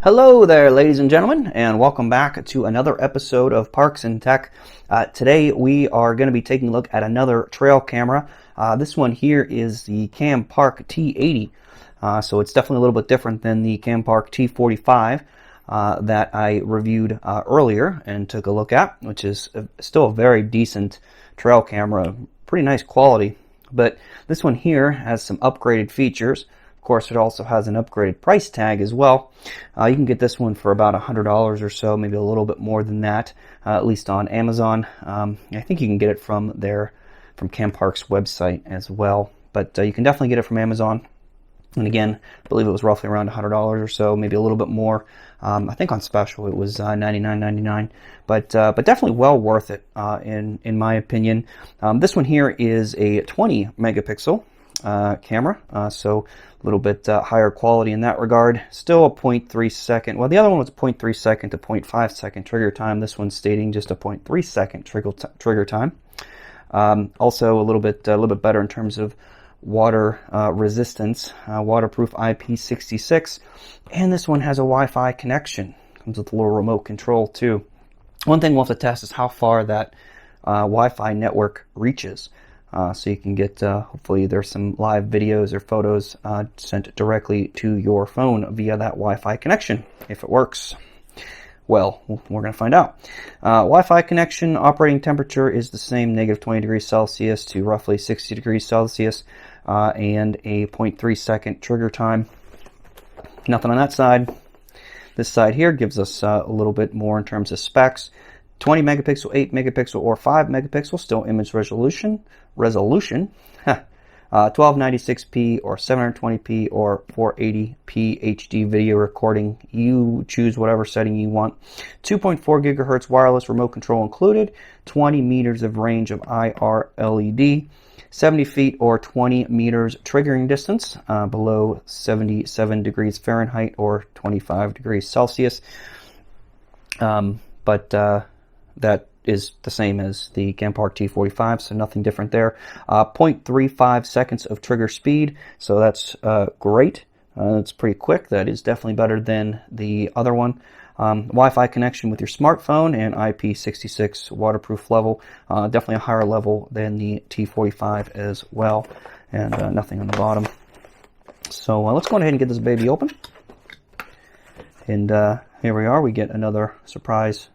Hello there, ladies and gentlemen, and welcome back to another episode of Parks and Tech. Today we are going to be taking a look at another trail camera. This one here is the Campark T80, so it's definitely a little bit different than the Campark T45 that I reviewed earlier and took a look at, which is still a very decent trail camera, pretty nice quality. But this one here has some upgraded features. Of course, it also has an upgraded price tag as well. You can get this one for about $100 or so, maybe a little bit more than that, at least on Amazon. I think you can get it from Campark's website as well, but you can definitely get it from Amazon. And again, I believe it was roughly around $100 or so, maybe a little bit more. I think on special it was $99.99, but definitely well worth it in my opinion. This one here is a 20 megapixel camera, so a little bit higher quality in that regard. Still a 0.3 second. Well, the other one was a 0.3 second to 0.5 second trigger time. This one's stating just a 0.3 second trigger time. Also a little bit better in terms of water resistance, waterproof IP66, and this one has a Wi-Fi connection. Comes with a little remote control too. One thing we'll have to test is how far that Wi-Fi network reaches. So you can get, hopefully there's some live videos or photos sent directly to your phone via that Wi-Fi connection, if it works. Well, we're going to find out. Wi-Fi connection operating temperature is the same, negative 20 degrees Celsius to roughly 60 degrees Celsius, and a 0.3 second trigger time. Nothing on that side. This side here gives us a little bit more in terms of specs. 20 megapixel, 8 megapixel, or 5 megapixel, still image resolution, 1296p or 720p or 480p HD video recording. You choose whatever setting you want. 2.4 gigahertz wireless remote control included. 20 meters of range of IR LED. 70 feet or 20 meters triggering distance below 77 degrees Fahrenheit or 25 degrees Celsius. That is the same as the Campark T45, so nothing different there. 0.35 seconds of trigger speed, so that's great. It's pretty quick. That is definitely better than the other one. Wi-Fi connection with your smartphone and IP66 waterproof level. Definitely a higher level than the T45 as well, and nothing on the bottom. So let's go ahead and get this baby open. And here we are. We get another surprise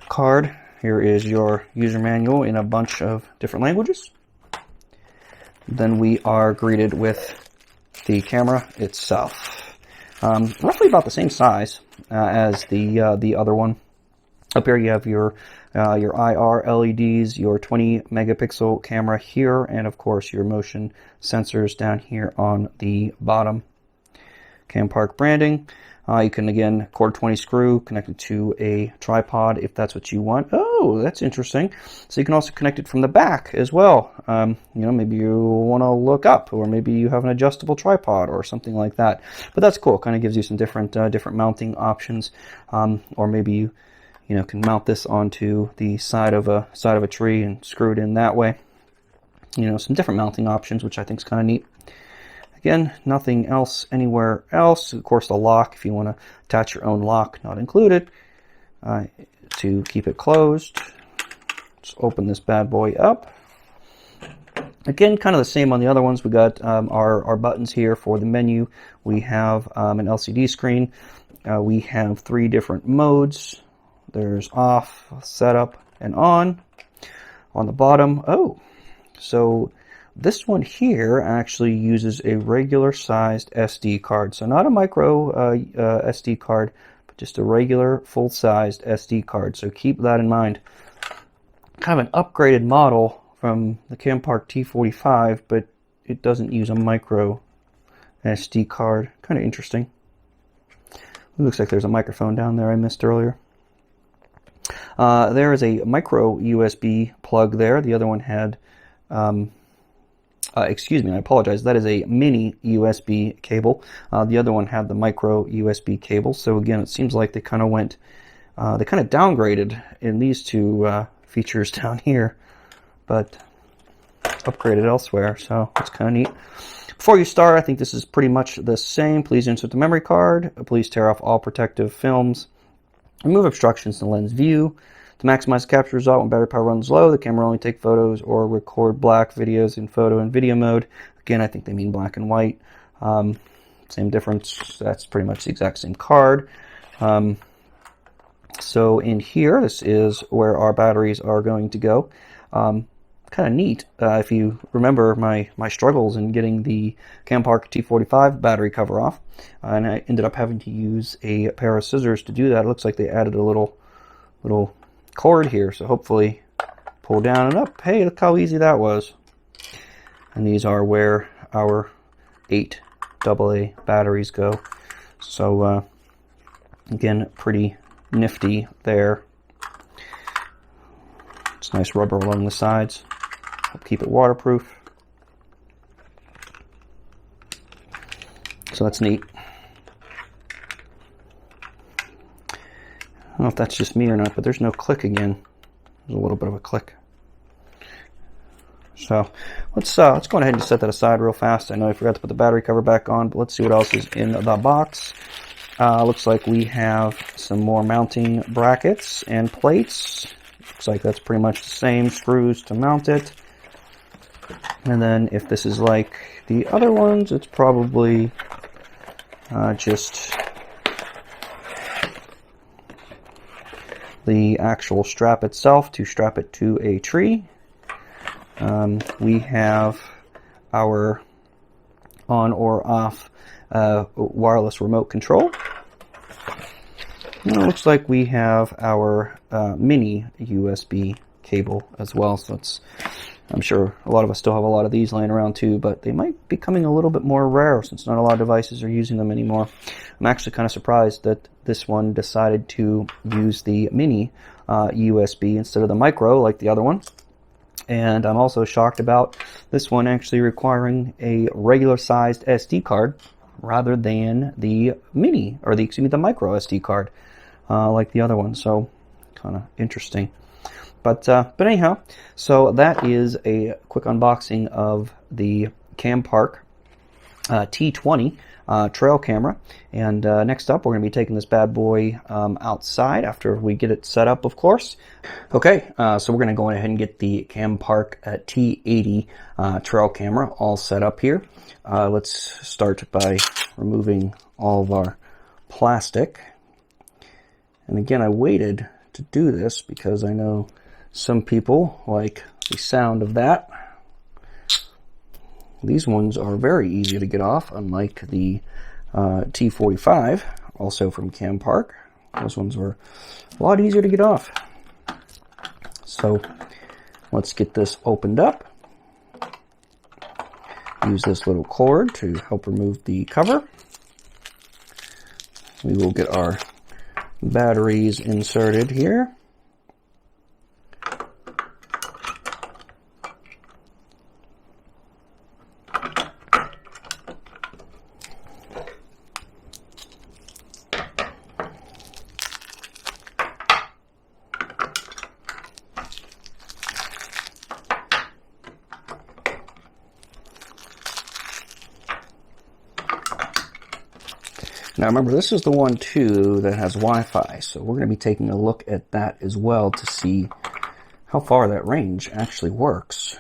card. Here is your user manual in a bunch of different languages. Then we are greeted with the camera itself. Roughly about the same size as the other one. Up here you have your IR LEDs, your 20 megapixel camera here, and of course your motion sensors down here on the bottom. Campark branding. You can, again, cord 20 screw, connect it to a tripod if that's what you want. Oh, that's interesting. So you can also connect it from the back as well. Maybe you want to look up, or maybe you have an adjustable tripod or something like that. But that's cool. Kind of gives you some different mounting options. Or maybe you can mount this onto the side of a tree and screw it in that way. Some different mounting options, which I think is kind of neat. Again, nothing else anywhere else. Of course, the lock, if you want to attach your own lock, not included. To keep it closed, let's open this bad boy up. Again, kind of the same on the other ones. We got our buttons here for the menu. We have an LCD screen. We have 3 different modes. There's off, setup, and on. On the bottom, so This one here actually uses a regular sized SD card. So not a micro SD card, but just a regular full-sized SD card. So keep that in mind. Kind of an upgraded model from the Campark T45, but it doesn't use a micro SD card. Kind of interesting. It looks like there's a microphone down there I missed earlier. There is a micro USB plug there. The other one had, excuse me, I apologize. That is a mini USB cable. The other one had the micro USB cable. So again, it seems like they kind of went, they kind of downgraded in these two features down here, but upgraded elsewhere. So it's kind of neat. Before you start, I think this is pretty much the same. Please insert the memory card. Please tear off all protective films. Remove obstructions in the lens view. To maximize the capture result when battery power runs low, the camera will only take photos or record black videos in photo and video mode. Again, I think they mean black and white. Same difference. That's pretty much the exact same card. So in here, this is where our batteries are going to go. Kind of neat. If you remember my struggles in getting the Campark T45 battery cover off, and I ended up having to use a pair of scissors to do that. It looks like they added a little cord here, so hopefully pull down and up. Hey, look how easy that was. And these are where our 8 AA batteries go. So again, pretty nifty there. It's nice rubber along the sides. Help keep it waterproof. So that's neat. I don't know if that's just me or not, but there's no click again. There's a little bit of a click. So let's go ahead and set that aside real fast. I know I forgot to put the battery cover back on, but let's see what else is in the box. Looks like we have some more mounting brackets and plates. Looks like that's pretty much the same screws to mount it. And then if this is like the other ones, it's probably just the actual strap itself to strap it to a tree. We have our on or off wireless remote control. And it looks like we have our mini USB cable as well. So I'm sure a lot of us still have a lot of these laying around too, but they might be becoming a little bit more rare since not a lot of devices are using them anymore. I'm actually kind of surprised that this one decided to use the mini USB instead of the micro like the other one. And I'm also shocked about this one actually requiring a regular sized SD card rather than the mini, or the micro SD card like the other one. So kind of interesting. But anyhow, so that is a quick unboxing of the Campark T80 Trail Camera. And next up, we're going to be taking this bad boy outside after we get it set up, of course. Okay, so we're going to go ahead and get the Campark T80 Trail Camera all set up here. Let's start by removing all of our plastic. And again, I waited to do this because I know some people like the sound of that. These ones are very easy to get off, unlike the T45, also from Campark. Those ones were a lot easier to get off. So let's get this opened up. Use this little cord to help remove the cover. We will get our batteries inserted here. Now remember, this is the one too that has Wi-Fi, so we're going to be taking a look at that as well to see how far that range actually works.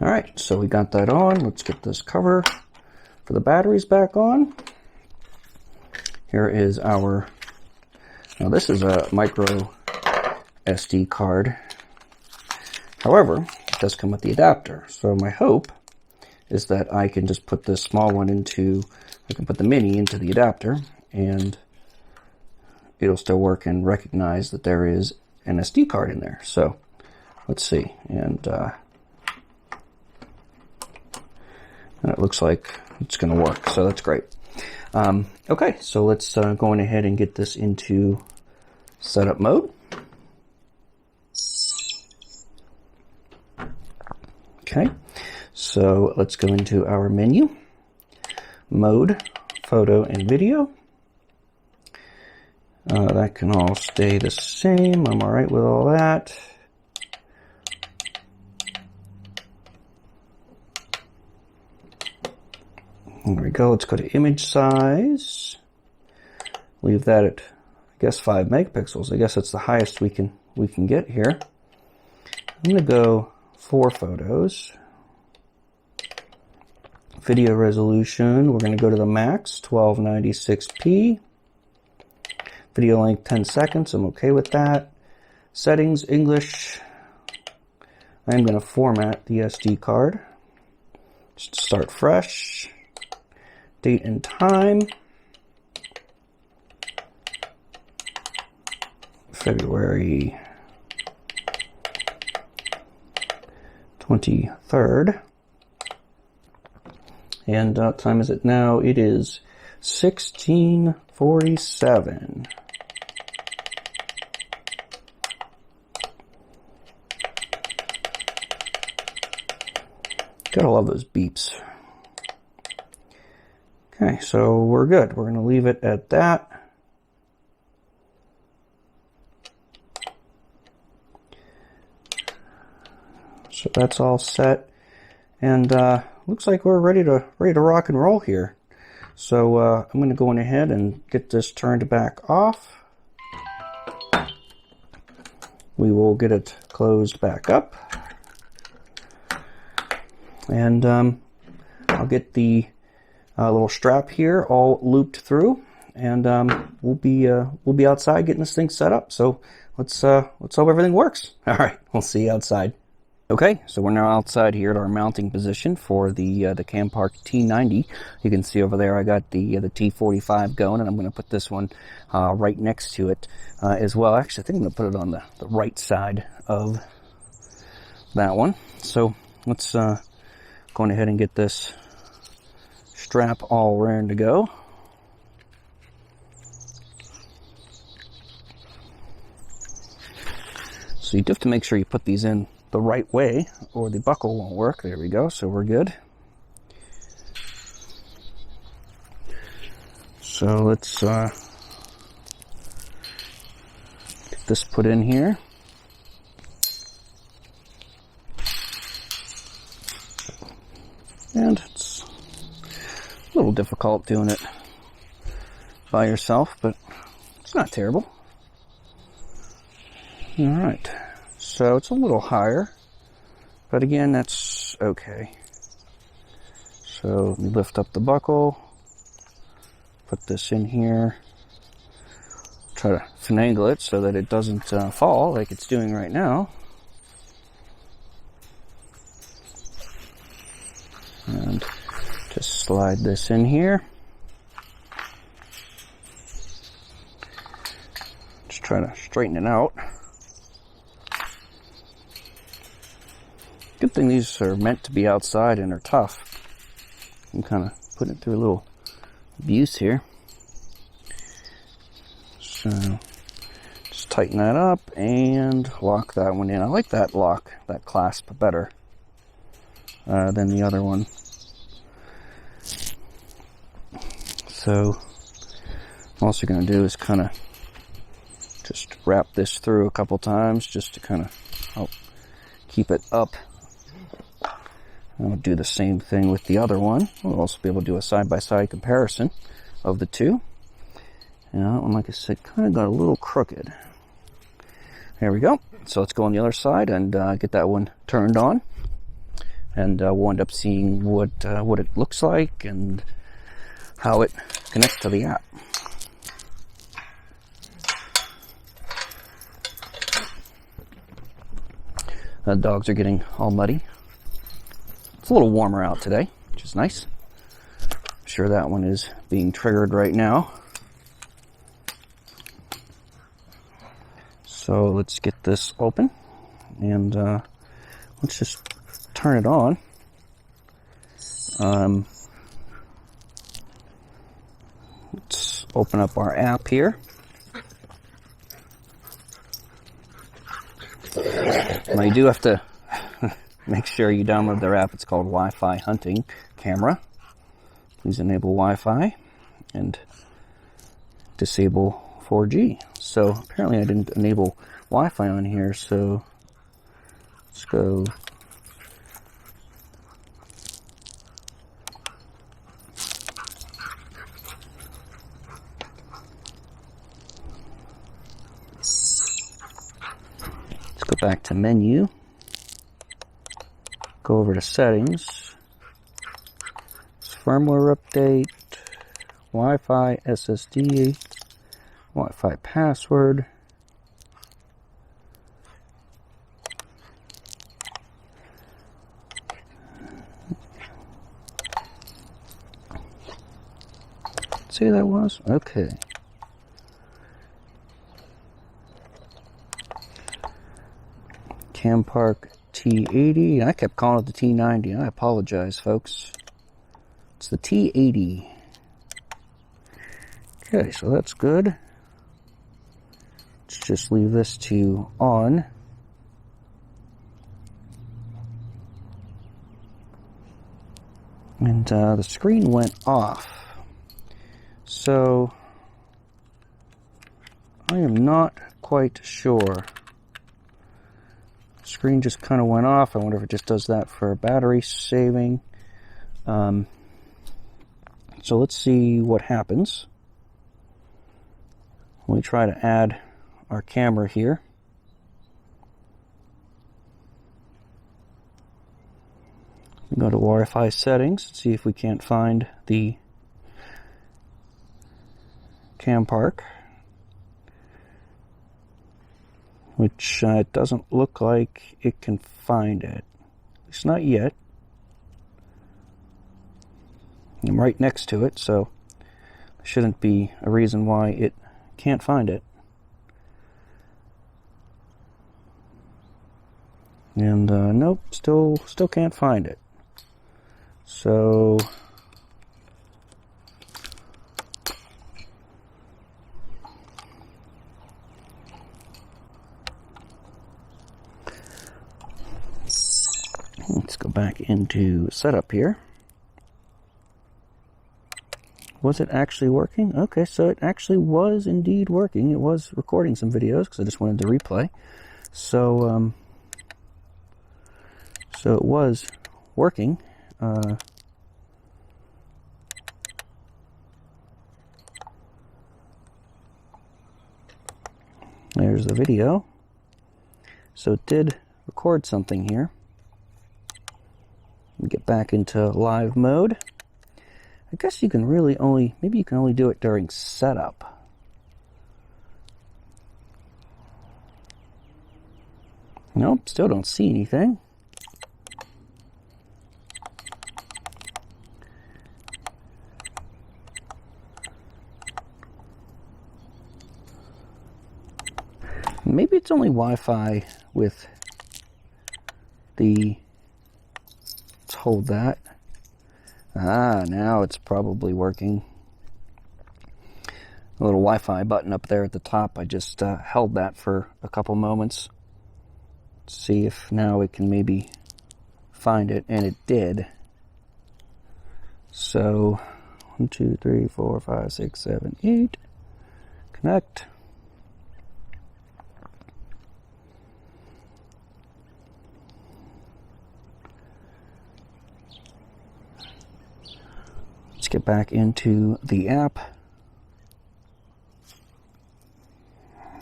Alright, so we got that on. Let's get this cover for the batteries back on. Here is our, now this is a micro SD card. However, it does come with the adapter. So my hope is that I can just put this small one into, I can put the mini into the adapter and it'll still work and recognize that there is an SD card in there. So let's see. And it looks like it's going to work. So that's great. Okay, so let's go on ahead and get this into setup mode. Okay, so let's go into our menu, mode, photo and video. That can all stay the same. I'm all right with all that. There we go. Let's go to image size. Leave that at, I guess, 5 megapixels. I guess that's the highest we can get here. I'm going to go 4 photos. Video resolution, we're going to go to the max, 1296p. Video length 10 seconds, I'm okay with that. Settings, English. I'm going to format the SD card. Just start fresh. Date and time. February 23rd. And what time is it now? It is 16:47. Gotta love those beeps. Okay, so we're good. We're gonna leave it at that. So that's all set. And looks like we're ready to rock and roll here. So I'm going to go on ahead and get this turned back off. We will get it closed back up, and I'll get the little strap here all looped through, and we'll be outside getting this thing set up. So let's hope everything works. All right, we'll see you outside. Okay, so we're now outside here at our mounting position for the Campark T90. You can see over there I got the T45 going, and I'm going to put this one right next to it as well. Actually, I think I'm going to put it on the right side of that one. So let's go on ahead and get this strap all ready to go. So you do have to make sure you put these in the right way or the buckle won't work. There we go. So we're good. So let's get this put in here. And it's a little difficult doing it by yourself, but it's not terrible. All right. So it's a little higher, but again, that's okay. So let me lift up the buckle, put this in here, try to finagle it so that it doesn't fall like it's doing right now. And just slide this in here. Just try to straighten it out. Good thing these are meant to be outside and are tough. I'm kind of putting it through a little abuse here. So just tighten that up and lock that one in. I like that lock, that clasp better than the other one. So I'm also going to do is kind of just wrap this through a couple times just to kind of help keep it up. I'll do the same thing with the other one. We'll also be able to do a side-by-side comparison of the two. And that one, like I said, kind of got a little crooked. There we go. So let's go on the other side and get that one turned on. And we'll end up seeing what it looks like and how it connects to the app. The dogs are getting all muddy. It's a little warmer out today, which is nice. I'm sure that one is being triggered right now. So let's get this open and let's just turn it on. Let's open up our app here. Now you do have to make sure you download their app. It's called Wi-Fi Hunting Camera. Please enable Wi-Fi and disable 4G. So apparently I didn't enable Wi-Fi on here, so let's go. Let's go back to menu. Go over to settings. Firmware update. Wi-Fi SSD. Wi-Fi password. See who that was? Okay. Campark T80. I kept calling it the T90. I apologize, folks. It's the T80. Okay, so that's good. Let's just leave this to on. And the screen went off. So I am not quite sure. Screen just kind of went off. I wonder if it just does that for battery saving. So let's see what happens when we try to add our camera here. We go to Wi-Fi settings, see if we can't find the Campark, which it doesn't look like it can find it. At least not yet. I'm right next to it, so there shouldn't be a reason why it can't find it. And nope, still can't find it. So let's go back into setup here. Was it actually working? Okay, so it actually was indeed working. It was recording some videos because I just wanted to replay. So so it was working. There's the video. So it did record something here. Let me get back into live mode. I guess you can really only, maybe you can only do it during setup. Nope, still don't see anything. Maybe it's only Wi-Fi with the, let's hold that. Ah, now it's probably working. A little Wi-Fi button up there at the top. I just held that for a couple moments. Let's see if now it can maybe find it, and it did. So 1, 2, 3, 4, 5, 6, 7, 8. Connect. Let's get back into the app.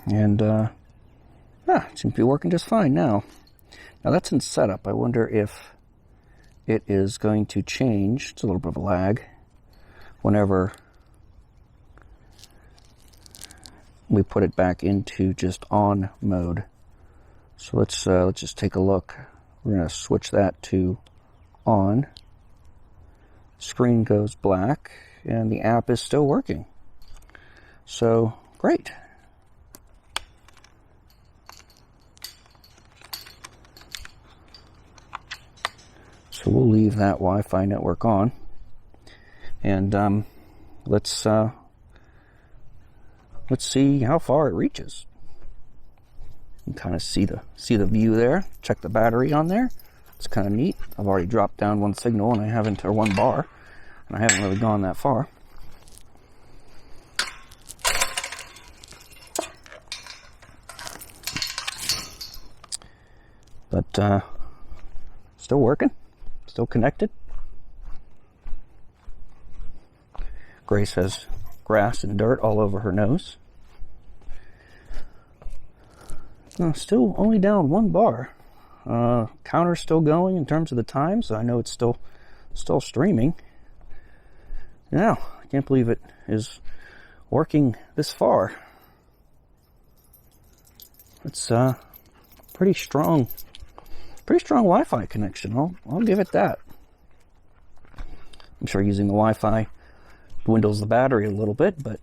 And it seems to be working just fine now. Now that's in setup. I wonder if it is going to change. It's a little bit of a lag whenever we put it back into just on mode. So let's just take a look. We're going to switch that to on. Screen goes black, and the app is still working. So great. So we'll leave that Wi-Fi network on, and let's see how far it reaches. You can kind of see the view there. Check the battery on there. It's kind of neat. I've already dropped down one signal, and I haven't, or one bar, and I haven't really gone that far. But still working. Still connected. Grace has grass and dirt all over her nose. Still only down one bar. Counter's still going in terms of the time, so I know it's still streaming. Now, I can't believe it is working this far. It's pretty strong Wi-Fi connection. I'll give it that. I'm sure using the Wi-Fi dwindles the battery a little bit, but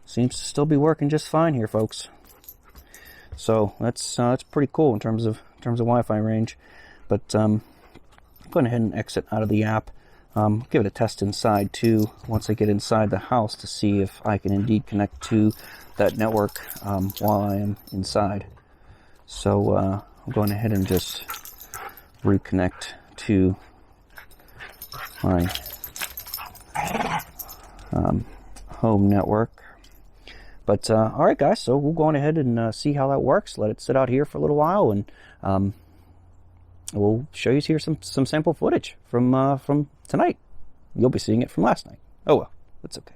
seems to still be working just fine here, folks. So that's pretty cool in terms of Wi-Fi range. But I'm going ahead and exit out of the app. Give it a test inside too. Once I get inside the house to see if I can indeed connect to that network while I am inside. So I'm going ahead and just reconnect to my home network. But all right, guys, so we'll go on ahead and see how that works. Let it sit out here for a little while, and we'll show you here some sample footage from tonight. You'll be seeing it from last night. Oh well, that's okay.